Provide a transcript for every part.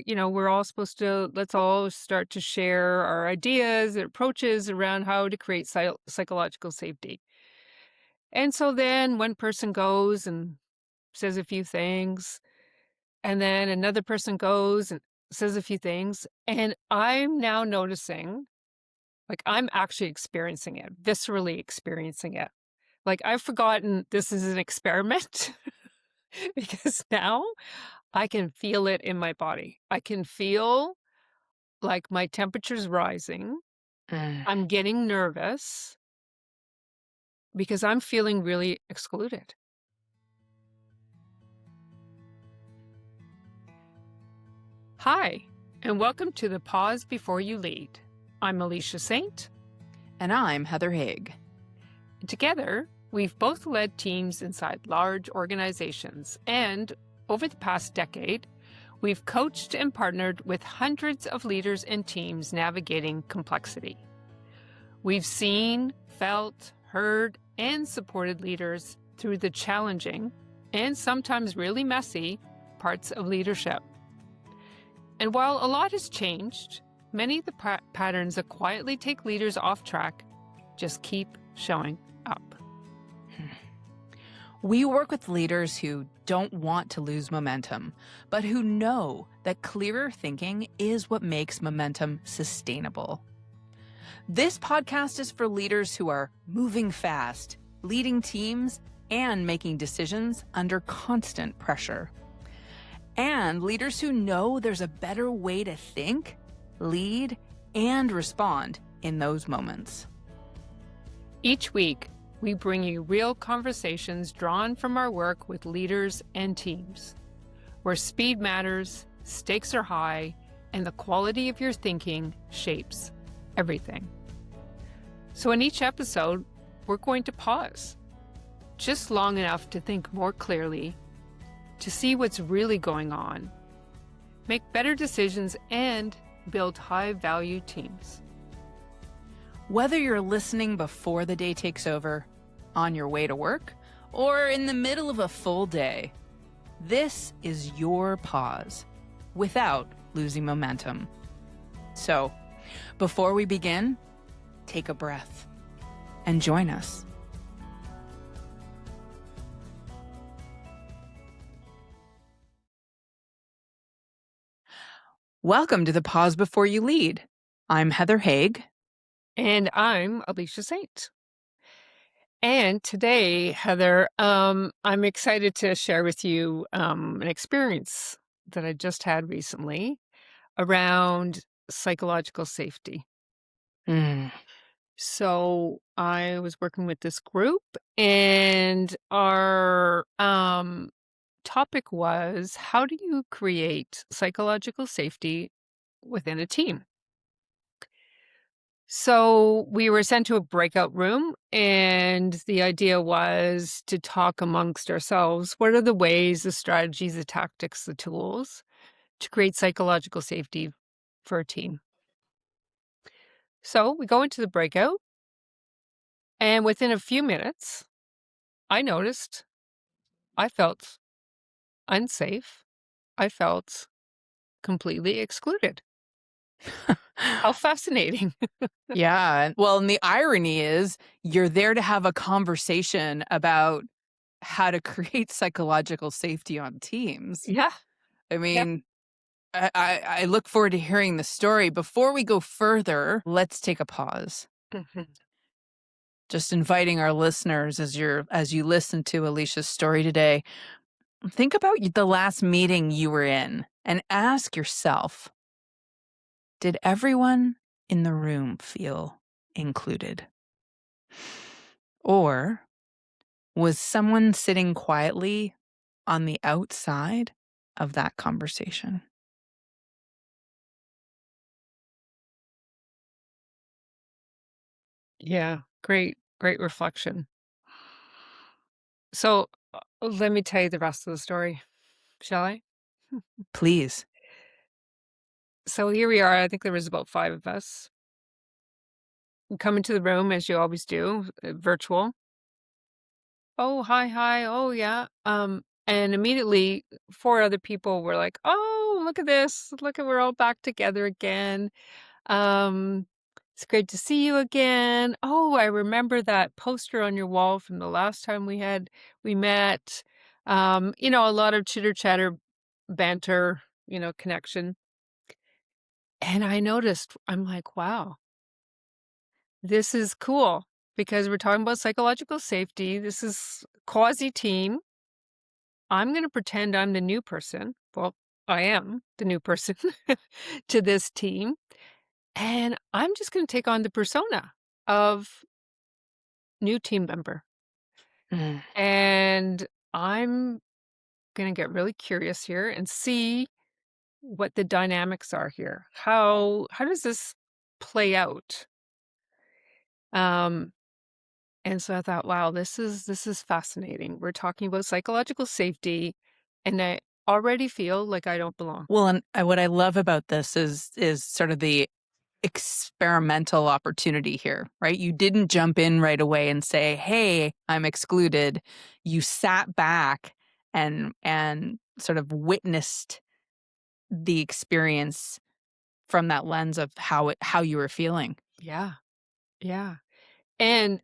we're all supposed to, let's all start to share our ideas and approaches around how to create psychological safety. And so then one person goes and says a few things, and then another person goes and says a few things. And I'm now noticing, like, I'm actually experiencing it, viscerally experiencing it. Like, I've forgotten this is an experiment because now I can feel it in my body. I can feel like my temperature's rising. Mm. I'm getting nervous because I'm feeling really excluded. Hi, and welcome to the Pause Before You Lead. I'm Alicia Saint. And I'm Heather Haig. Together, we've both led teams inside large organizations, and over the past decade, we've coached and partnered with hundreds of leaders and teams navigating complexity. We've seen, felt, heard, and supported leaders through the challenging and sometimes really messy parts of leadership. And while a lot has changed, many of the patterns that quietly take leaders off track just keep showing up. We work with leaders who don't want to lose momentum, but who know that clearer thinking is what makes momentum sustainable. This podcast is for leaders who are moving fast, leading teams, and making decisions under constant pressure. And leaders who know there's a better way to think, lead, and respond in those moments. Each week, we bring you real conversations drawn from our work with leaders and teams, where speed matters, stakes are high, and the quality of your thinking shapes everything. So in each episode, we're going to pause, just long enough to think more clearly, to see what's really going on, make better decisions, and build high-value teams. Whether you're listening before the day takes over, on your way to work, or in the middle of a full day, this is your pause without losing momentum. So, before we begin, take a breath and join us. Welcome to the Pause Before You Lead. I'm Heather Haig. And I'm Alicia Saint. And today, Heather, I'm excited to share with you an experience that I just had recently around psychological safety. So I was working with this group, and our topic was, how do you create psychological safety within a team? So we were sent to a breakout room, and the idea was to talk amongst ourselves. What are the ways, the strategies, the tactics, the tools to create psychological safety for a team? So we go into the breakout, and within a few minutes, I noticed I felt unsafe. I felt completely excluded. How fascinating. Yeah. Well, and the irony is you're there to have a conversation about how to create psychological safety on teams. Yeah. I Yep. mean, I look forward to hearing the story. Before we go further, let's take a pause. Mhm. Just inviting our listeners as you listen to Alicia's story today, think about the last meeting you were in and ask yourself, did everyone in the room feel included? Or was someone sitting quietly on the outside of that conversation? Yeah. Great reflection. So let me tell you the rest of the story, shall I? Please. So here we are. I think there was about five of us. We come into the room as you always do, virtual. Oh, hi, hi. Oh, yeah. And immediately 4 other people were like, "Oh, look at this. Look at we're all back together again. Um, it's great to see you again. Oh, I remember that poster on your wall from the last time we met." A lot of chitter-chatter, banter, connection. And I noticed, I'm like, "Wow, this is cool," because we're talking about psychological safety. This is quasi-team. I'm gonna pretend I'm the new person. Well, I am the new person to this team, and I'm just gonna take on the persona of new team member. Mm. And I'm gonna get really curious here and see what the dynamics are here. How does this play out? Um, and so I thought, wow, this is fascinating. We're talking about psychological safety, and I already feel like I don't belong. Well, and what I love about this is sort of the experimental opportunity here, right? You didn't jump in right away and say, "Hey, I'm excluded." You sat back and sort of witnessed the experience from that lens of how you were feeling. Yeah, yeah. And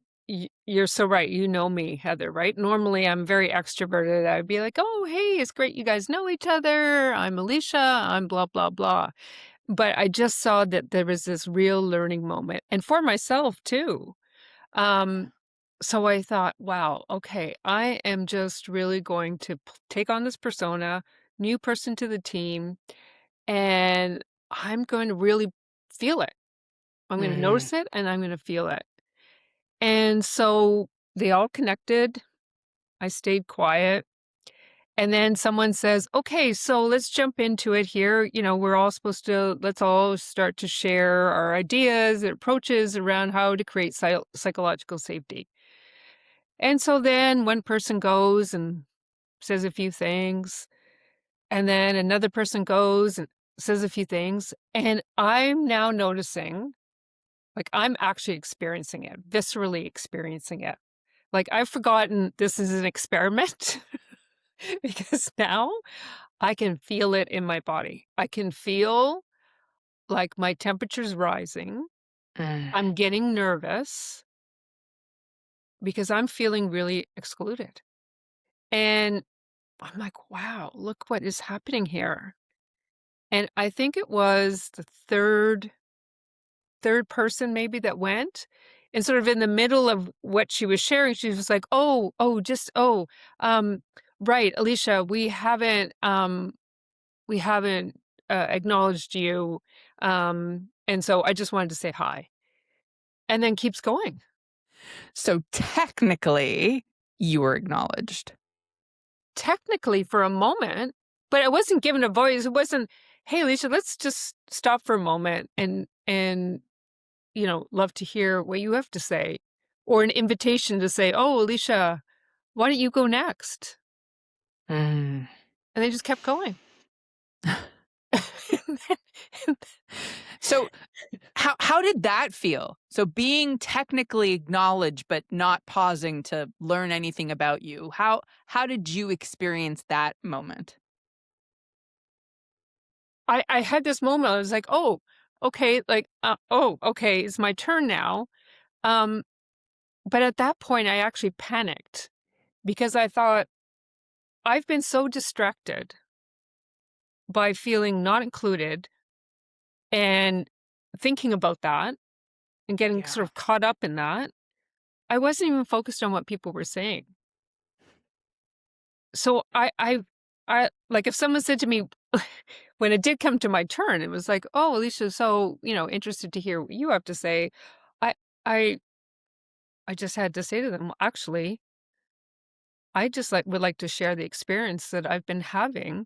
you're so right. You know me, Heather, right? Normally, I'm very extroverted. I'd be like, "Oh, hey, it's great you guys know each other. I'm Alicia. I'm blah, blah, blah." But I just saw that there was this real learning moment, and for myself too. Um, so I thought, wow, okay, I am just really going to take on this persona, new person to the team, and I'm going to really feel it. I'm going to Mm. notice it and I'm going to feel it. And so they all connected. I stayed quiet. And then someone says, okay, so let's jump into it here. We're all supposed to, let's all start to share our ideas and approaches around how to create psychological safety. And so then one person goes and says a few things, and then another person goes and says a few things. And I'm now noticing, like, I'm actually experiencing it, viscerally experiencing it. Like, I've forgotten this is an experiment because now I can feel it in my body. I can feel like my temperature's rising. Mm. I'm getting nervous because I'm feeling really excluded. And I'm like, wow, look what is happening here. And I think it was the third person maybe that went, and sort of in the middle of what she was sharing, she was like, um, right, Alicia, we haven't acknowledged you, and so I just wanted to say hi," and then keeps going. So technically, you were acknowledged. Technically for a moment, but I wasn't given a voice. It wasn't, "Hey, Alicia, let's just stop for a moment and love to hear what you have to say," or an invitation to say, "Oh, Alicia, why don't you go next?" Mm. And they just kept going. And then and So how did that feel? So being technically acknowledged but not pausing to learn anything about you. How did you experience that moment? I had this moment, I was like, "Oh, okay, like, oh, okay, it's my turn now." Um, but at that point, I actually panicked because I thought, I've been so distracted by feeling not included and thinking about that and getting sort Yeah. of caught up in that. I wasn't even focused on what people were saying. So I like, if someone said to me when it did come to my turn, it was like, "Oh, Alicia, so, interested to hear what you have to say." I I I just had to say to them, "Well, actually, I just would like to share the experience that I've been having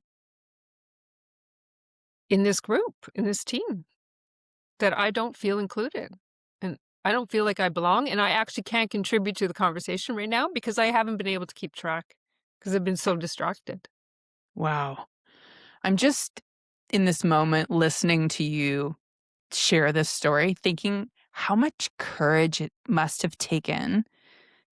in this group, in this team, that I don't feel included. And I don't feel like I belong, and I actually can't contribute to the conversation right now because I haven't been able to keep track because I've been so distracted." Wow. I'm just in this moment listening to you share this story, thinking how much courage it must have taken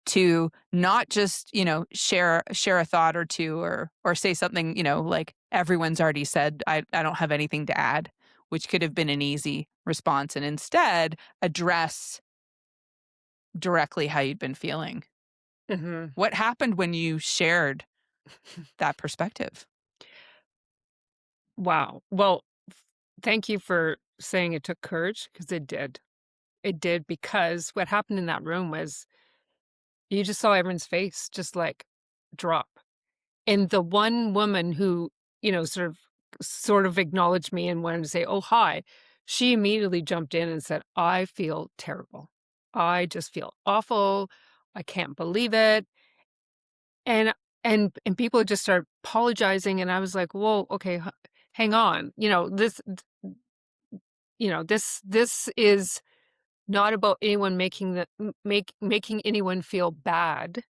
to not just, share a thought or two, or say something, like everyone's already said, I don't have anything to add, which could have been an easy response, and instead address directly how you'd been feeling. Mhm. What happened when you shared that perspective? Wow. Well, thank you for saying it took courage, because it did. It did, because what happened in that room was you just saw everyone's face just, like, drop. And the one woman who, sort of acknowledged me and wanted to say, "Oh, hi," she immediately jumped in and said, "I feel terrible. I just feel awful. I can't believe it." And and people just started apologizing, and I was like, "Whoa, okay, hang on. This is not about anyone making anyone feel bad,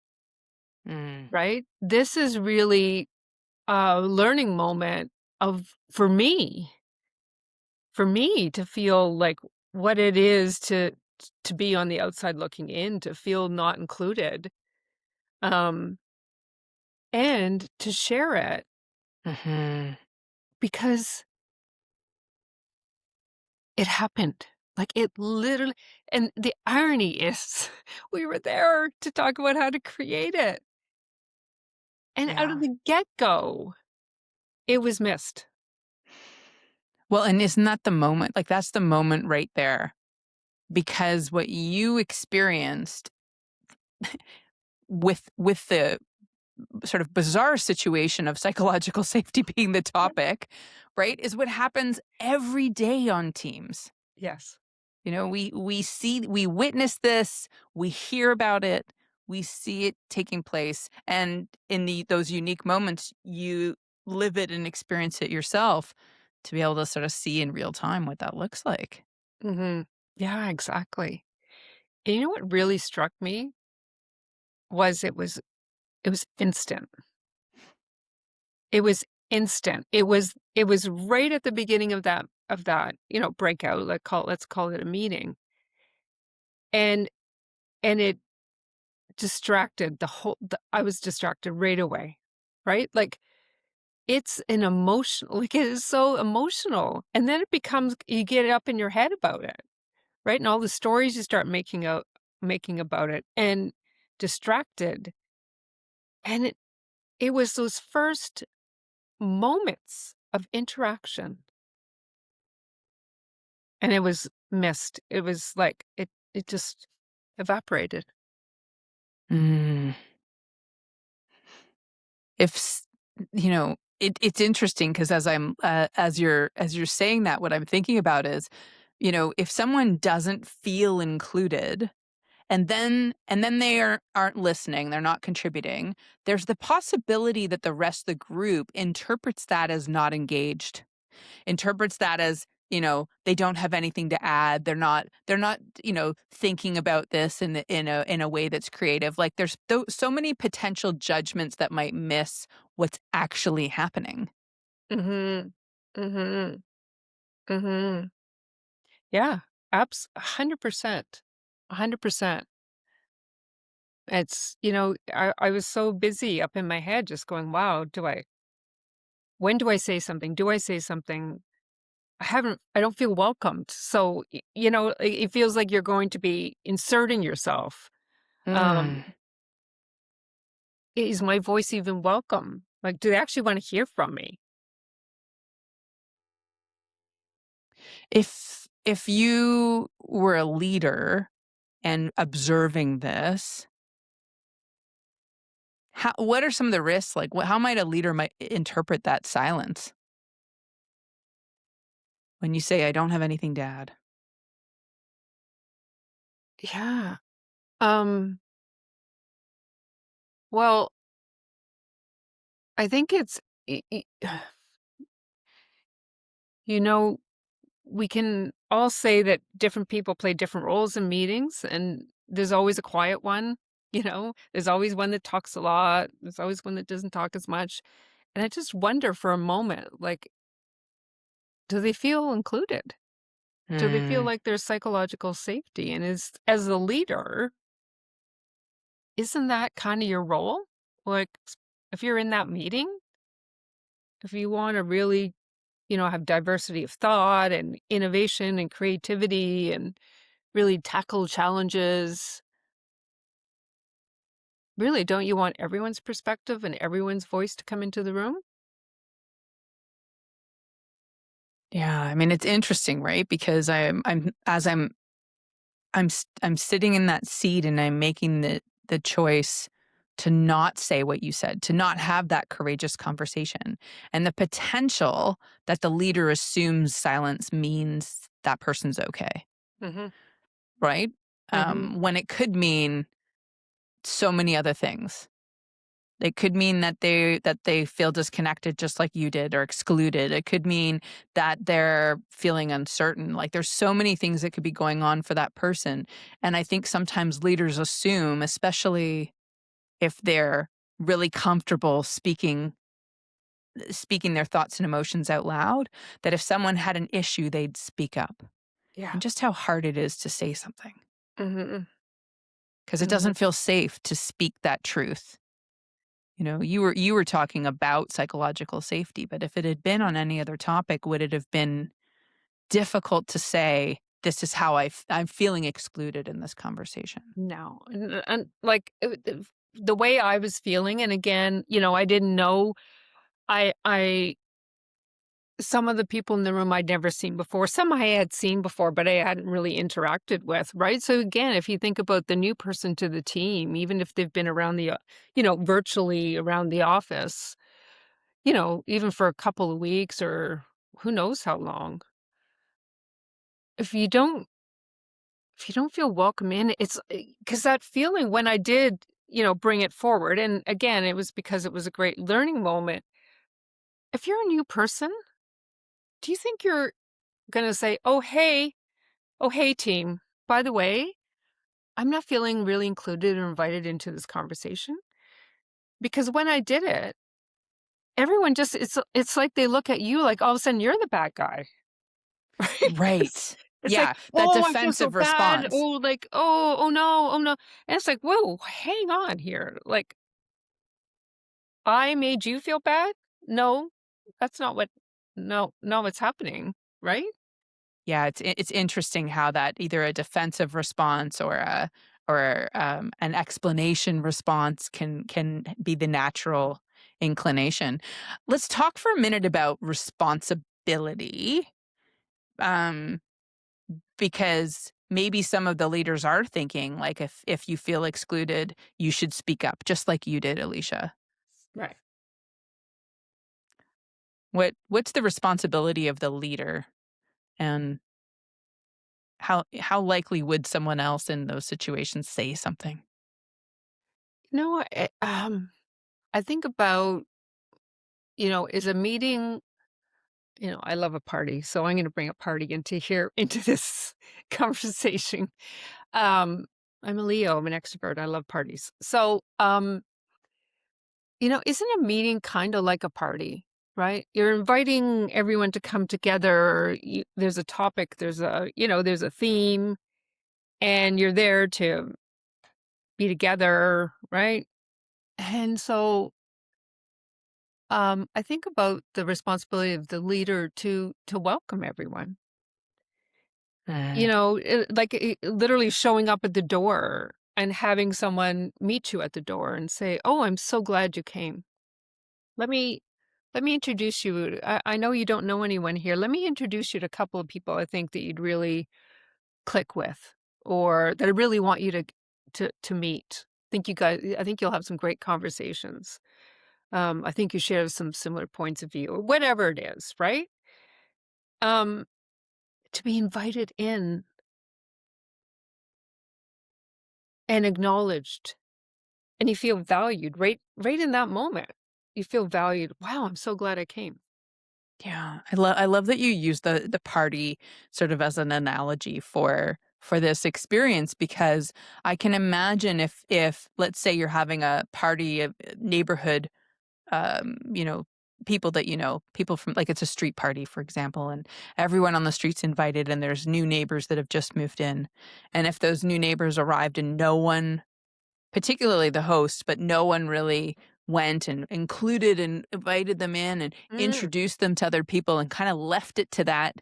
Mm, right? This is really a learning moment of for me to feel like what it is to be on the outside looking in, to feel not included, um, and to share it mhm. because it happened. Like, it literally, and the irony is we were there to talk about how to create it, and out of Yeah. the get-go, it was missed. Well, and isn't that the moment? Like, that's the moment right there, because what you experienced with the sort of bizarre situation of psychological safety being the topic, right, is what happens every day on teams. Yes. We witness this, we hear about it, we see it taking place, and in those unique moments, you live it and experience it yourself to be able to sort of see in real time what that looks like. Mhm. Yeah, exactly. And you know what really struck me was it was instant. It was instant. It was right at the beginning of that breakout, let's call it a meeting. And and it distracted I was distracted right away. Right? Like, it's an emotion like, it is so emotional. And then it becomes you get up in your head about it, right? And all the stories you start making about it, and distracted. And it was those first moments of interaction, and it was missed. It was like it just evaporated. Mm. If s it's interesting because as you're saying that, what I'm thinking about is, if someone doesn't feel included, and then aren't listening, they're not contributing, there's the possibility that the rest of the group interprets that as not engaged, interprets that as, they don't have anything to add. They're not, thinking about this in a way that's creative. Like, there's so many potential judgments that might miss what's actually happening. Mhm. Mhm. Mhm. Yeah. 100%. 100%. I was so busy up in my head just going, "Wow, do I when do I say something? Do I say something?" I don't feel welcomed. So, it feels like you're going to be inserting yourself. Um, Mm. is my voice even welcome? Like, do they actually wanna hear from me? If you were a leader and observing this, what are some of the risks? Like, how might a leader might interpret that silence when you say, "I don't have anything to add"? Yeah. Um, well, I think it's I you know, we can all say that different people play different roles in meetings, and there's always a quiet one, There's always one that talks a lot, there's always one that doesn't talk as much, and I just wonder for a moment, like, do they feel included? Do they feel Mm. like there's psychological safety? And as a leader, isn't that kinda your role? Like, if you're in that meeting, if you wanna really, have diversity of thought and innovation and creativity and really tackle challenges, really, don't you want everyone's perspective and everyone's voice to come into the room? Yeah, I mean, it's interesting, right? Because I'm sitting in that seat and I'm making the choice to not say what you said, to not have that courageous conversation. And the potential that the leader assumes silence means that person's okay, Mhm, right? mhm. When it could mean so many other things. It could mean that they feel disconnected just like you did or excluded. It could mean that they're feeling uncertain. Like there's so many things that could be going on for that person. And I think sometimes leaders assume, especially if they're really comfortable speaking their thoughts and emotions out loud, that if someone had an issue, they'd speak up. Yeah. And just how hard it is to say something Mhm, because it mhm. doesn't feel safe to speak that truth. You were talking about psychological safety, but if it had been on any other topic, would it have been difficult to say, "This is how I'm feeling excluded in this conversation"? No, and, like, the way I was feeling, and again, I didn't know. I Some of the people in the room I'd never seen before, some I had seen before, but I hadn't really interacted with, right? So, again, if you think about the new person to the team, even if they've been around virtually around the office, even for a couple of weeks or who knows how long, if you don't if you don't feel welcome in, it's because that feeling when I did, bring it forward, and again, it was because it was a great learning moment. If you're a new person, do you think you're gonna say, oh, hey, team, by the way, I'm not feeling really included or invited into this conversation?" Because when I did it, everyone just it's like they look at you like all of a sudden you're the bad guy, right? Right. It's like, Yeah, that "Oh, I feel so defensive bad. response. Oh, like, oh no, oh no." And it's like, "Whoa, hang on here. Like, I made you feel bad? No, that's not what no, it's happening, right?" Yeah, it's interesting how that either a defensive response or an explanation response can be the natural inclination. Let's talk for a minute about responsibility. Um, because maybe some of the leaders are thinking like if you feel excluded, you should speak up, just like you did, Alicia. Right. What's the responsibility of the leader, and how likely would someone else in those situations say something? I think about, is a meeting, I love a party, so I'm gonna bring a party into here into this conversation. Um, I'm a Leo, I'm an extrovert, I love parties. So, isn't a meeting kinda like a party, right? You're inviting everyone to come together, there's a topic, there's a theme, and you're there to be together, right? And so, I think about the responsibility of the leader to welcome everyone. Uh, Like, literally showing up at the door and having someone meet you at the door and say, "Oh, I'm so glad you came. Let me let me introduce you. I know you don't know anyone here. Let me introduce you to a couple of people I think that you'd really click with, or that I really want you to meet. I think you'll have some great conversations. I think you share some similar points of view, or whatever it is, right?" Um, to be invited in and acknowledged, and you feel valued right in that moment. You feel valued. Wow, I'm so glad I came. yeah, I love that you use the party sort of as an analogy for this experience, because I can imagine if let's say you're having a party of neighborhood, um, you know, people that people from, like, it's a street party, for example, and everyone on the street's invited, and there's new neighbors that have just moved in. And if those new neighbors arrived and no one particularly the host, but no one really went and included and invited them in and Mm, introduced them to other people and kind of left it to that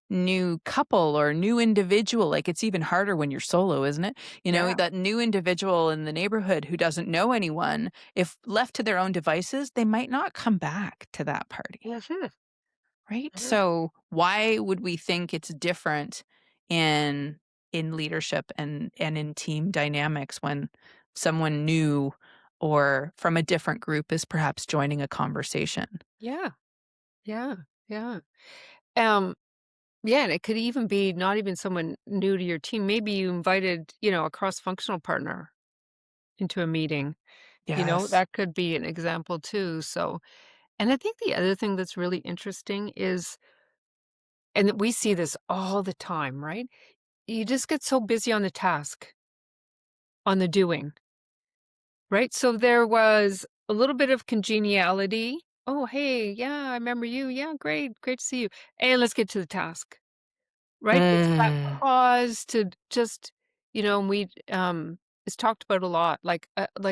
new couple or new individual. Like, it's even harder when you're solo, isn't it? You know, yeah. that new individual in the neighborhood who doesn't know anyone, if left to their own devices, they might not come back to that party. Mhm, Right? mhm. So why would we think it's different in leadership and in team dynamics when someone new or from a different group is perhaps joining a conversation? Yeah, yeah, yeah. Um, yeah, and it could even be not even someone new to your team. Maybe you invited, a cross-functional partner into a meeting. Yes. That could be an example too. So, and I think the other thing that's really interesting is, and that we see this all the time, right? You just get so busy on the task, on the doing, right? So there was a little bit of congeniality. Oh, hey, yeah, I remember you. Yeah, great, great to see you. And let's get to the task, right? It's that Mm, pause to just, and it's talked about a lot, like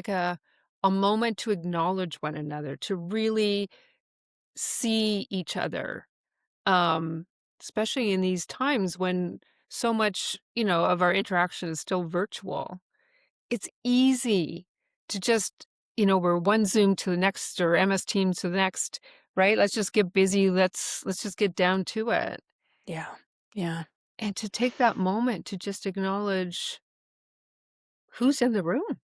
a moment to acknowledge one another, to really see each other, um, especially in these times when so much, of our interaction is still virtual. It's easy to just, we're one Zoom to the next or MS Teams to the next, right? Let's just get busy. Let's just get down to it. yeah. Yeah. And to take that moment to just acknowledge who's in the room.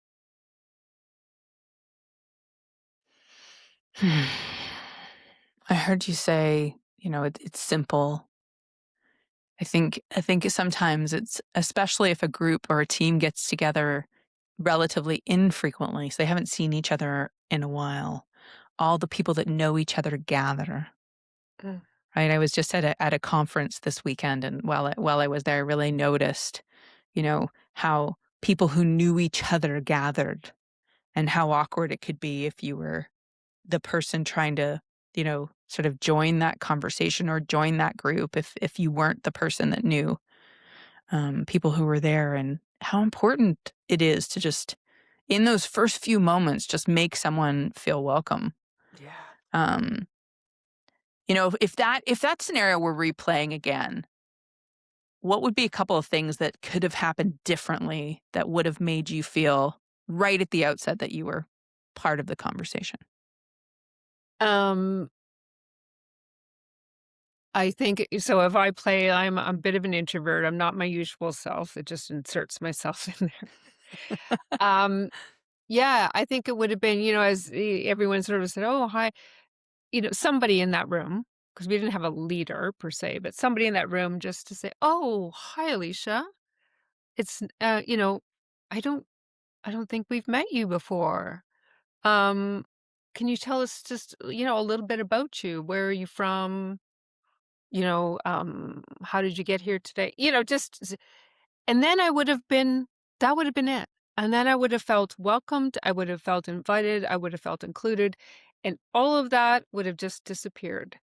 I heard you say, it's simple. I think sometimes it's, especially if a group or a team gets together relatively infrequently, so they haven't seen each other in a while. All the people that know each other gather, Mm. right? I was just at a conference this weekend, and while I was there, I really noticed, how people who knew each other gathered, and how awkward it could be if you were the person trying to, sort of join that conversation or join that group if you weren't the person that knew people who were there, and how important it is to just, in those first few moments, just make someone feel welcome. Yeah. Um, if that scenario were replaying again, what would be a couple of things that could have happened differently that would have made you feel right at the outset that you were part of the conversation? Um, I think so if I play, I'm a bit of an introvert. I'm not my usual self. It just inserts myself in there. Um, yeah, I think it would have been, as everyone sort of said, "Oh, hi," somebody in that room, because we didn't have a leader per se, but somebody in that room just to say, "Oh, hi, Alicia. It's, I don't, I don't think we've met you before. Um, can you tell us just, a little bit about you? Where are you from? How did you get here today?" And then that would have been it. And then I would have felt welcomed, I would have felt invited, I would have felt included, and all of that would have just disappeared.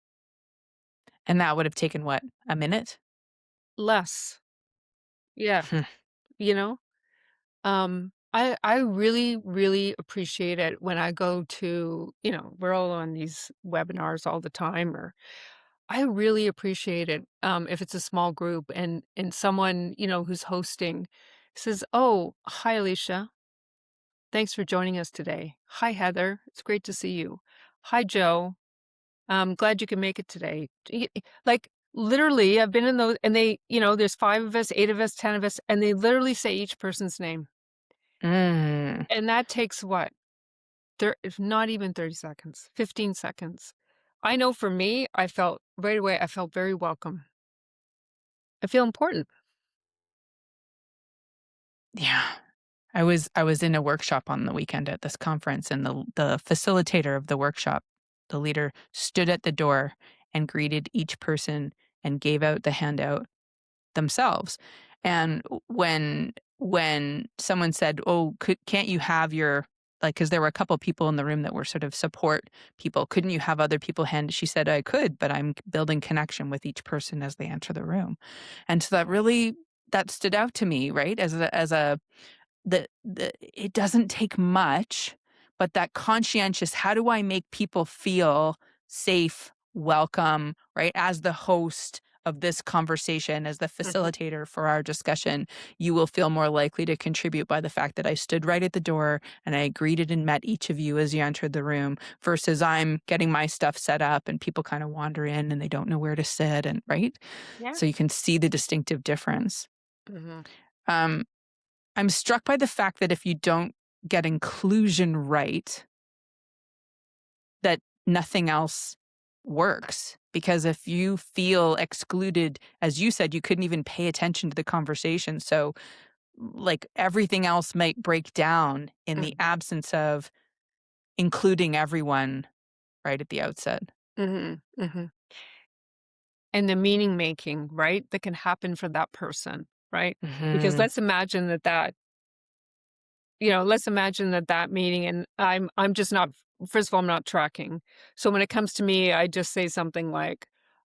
And that would have taken what, a minute? Less. Yeah, you know? I really, really appreciate it when I go to, we're all on these webinars all the time, or I really appreciate it, if it's a small group and someone, who's hosting says, "Oh, hi, Alicia. Thanks for joining us today. Hi, Heather. It's great to see you. Hi, Joe. I'm glad you can make it today." Like, literally, I've been in those, and there's 5 of us, 8 of us, 10 of us, and they literally say each person's name. Mm. And that takes what? If not even 30 seconds, 15 seconds. I know for me, I felt very welcome. I feel important. Yeah. I was in a workshop on the weekend at this conference, and the facilitator of the workshop, the leader, stood at the door and greeted each person and gave out the handout themselves. And when someone said, "Oh, can't you have your," like, because there were a couple people in the room that were sort of support people, "Couldn't you have other people hand?" She said, "I could, but I'm building connection with each person as they enter the room." And so that stood out to me, right? As a the it doesn't take much, but that conscientious, how do I make people feel safe, welcome, right? As the host of this conversation, as the Mhm. facilitator for our discussion, you will feel more likely to contribute by the fact that I stood right at the door and I greeted and met each of you as you entered the room versus I'm getting my stuff set up and people kind of wander in and they don't know where to sit and right? Yeah. So you can see the distinctive difference. Mhm. Um, I'm struck by the fact that if you don't get inclusion right, that nothing else works. Because if you feel excluded, as you said, you couldn't even pay attention to the conversation. So, like, everything else might break down in the Mhm. absence of including everyone right at the outset. Mhm. Mhm. And the meaning making, right, that can happen for that person, right? Because Hmm. let's imagine let's imagine that meeting and I'm just not first of all, I'm not tracking. So when it comes to me, I just say something like,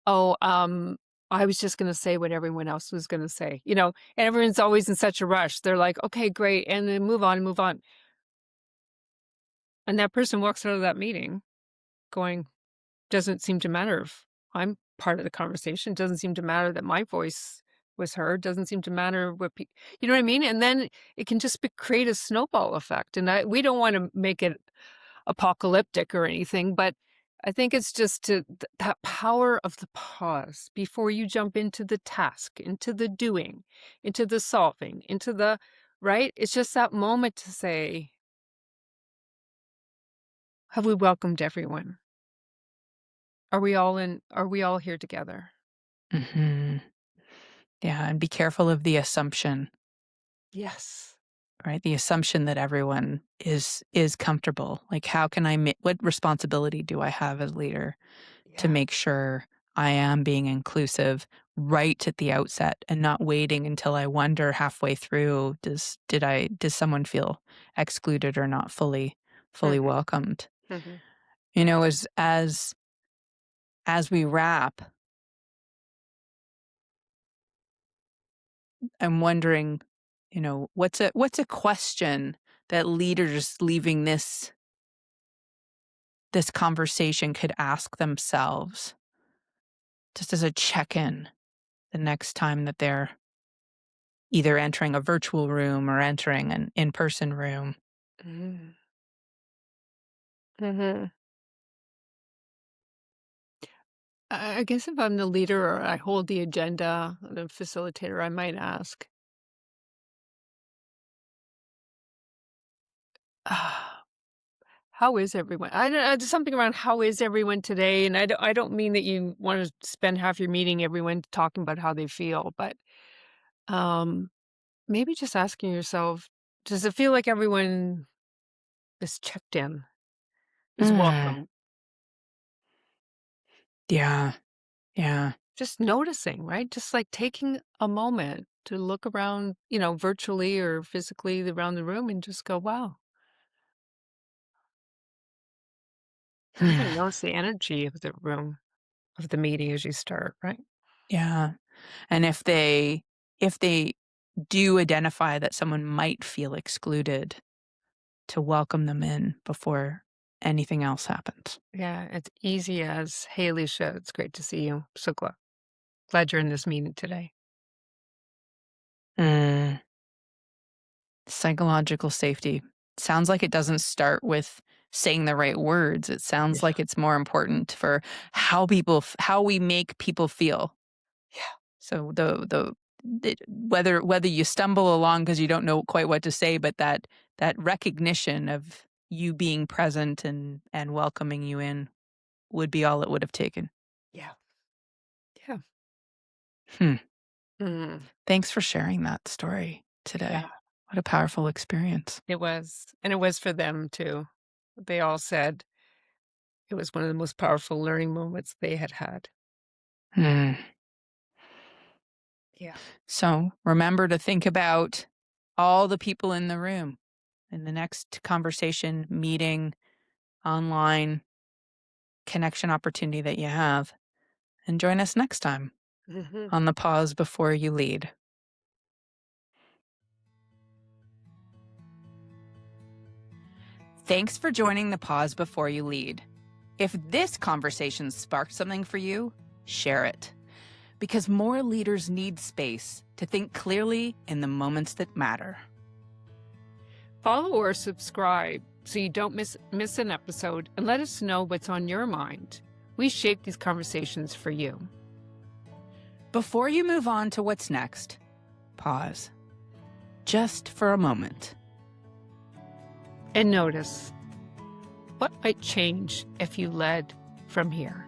"Oh, I was just gonna say what everyone else was gonna say," and everyone's always in such a rush. They're like, "Okay, great," and then move on, move on. And that person walks out of that meeting going, "Doesn't seem to matter if I'm part of the conversation. Doesn't seem to matter that my voice was heard. Doesn't seem to matter you know what I mean? And then it can just create a snowball effect. And we don't want to make it apocalyptic or anything, but I think it's just that power of the pause before you jump into the task, into the doing, into the solving, into the right. It's just that moment to say, have we welcomed everyone? Are we all here together? Hmm. Yeah. And be careful of the assumption, Yes. right? The assumption that everyone is comfortable. Like, how can what responsibility do I have as leader to Yeah. make sure I am being inclusive right at the outset and not waiting until I wonder halfway through, does someone feel excluded or not fully Mhm, welcomed? mhm, You know, as we wrap, I'm wondering, what's a question that leaders leaving this conversation could ask themselves just as a check-in the next time that they're either entering a virtual room or entering an in-person room. mhm, mhm. I guess if I'm the leader or I hold the agenda, the facilitator, I might ask, "Ah, how is everyone?" I don't know, just something around how is everyone today, and I don't mean that you wanna spend half your meeting everyone talking about how they feel, but, um, maybe just asking yourself, does it feel like everyone is checked in, is Mm, welcome? yeah, yeah. Just noticing, right? Just like taking a moment to look around, virtually or physically around the room and just go, wow, even notice the energy of the room, of the meeting as you start, right? Yeah, and if they do identify that someone might feel excluded, to welcome them in before anything else happens. Yeah, it's easy as, hey, Alicia, it's great to see you. So glad you're in this meeting today. Mm, psychological safety. Sounds like it doesn't start with saying the right words. It sounds Yeah. like it's more important for how we make people feel. Yeah. So whether you stumble along because you don't know quite what to say, but that recognition of you being present and welcoming you in would be all it would have taken. Yeah. Yeah. Hmm. Mm, Thanks for sharing that story yeah. today. What a powerful experience. It was. And it was for them too. They all said it was one of the most powerful learning moments they had had. Hmm. Yeah. So remember to think about all the people in the room in the next conversation, meeting, online connection opportunity that you have. And join us next time Hmm. on the pause before you lead. Thanks for joining the Pause Before You Lead. If this conversation sparked something for you, share it. Because more leaders need space to think clearly in the moments that matter. Follow or subscribe so you don't miss an episode, and let us know what's on your mind. We shape these conversations for you. Before you move on to what's next, pause. Just for a moment. And notice, what might change if you led from here?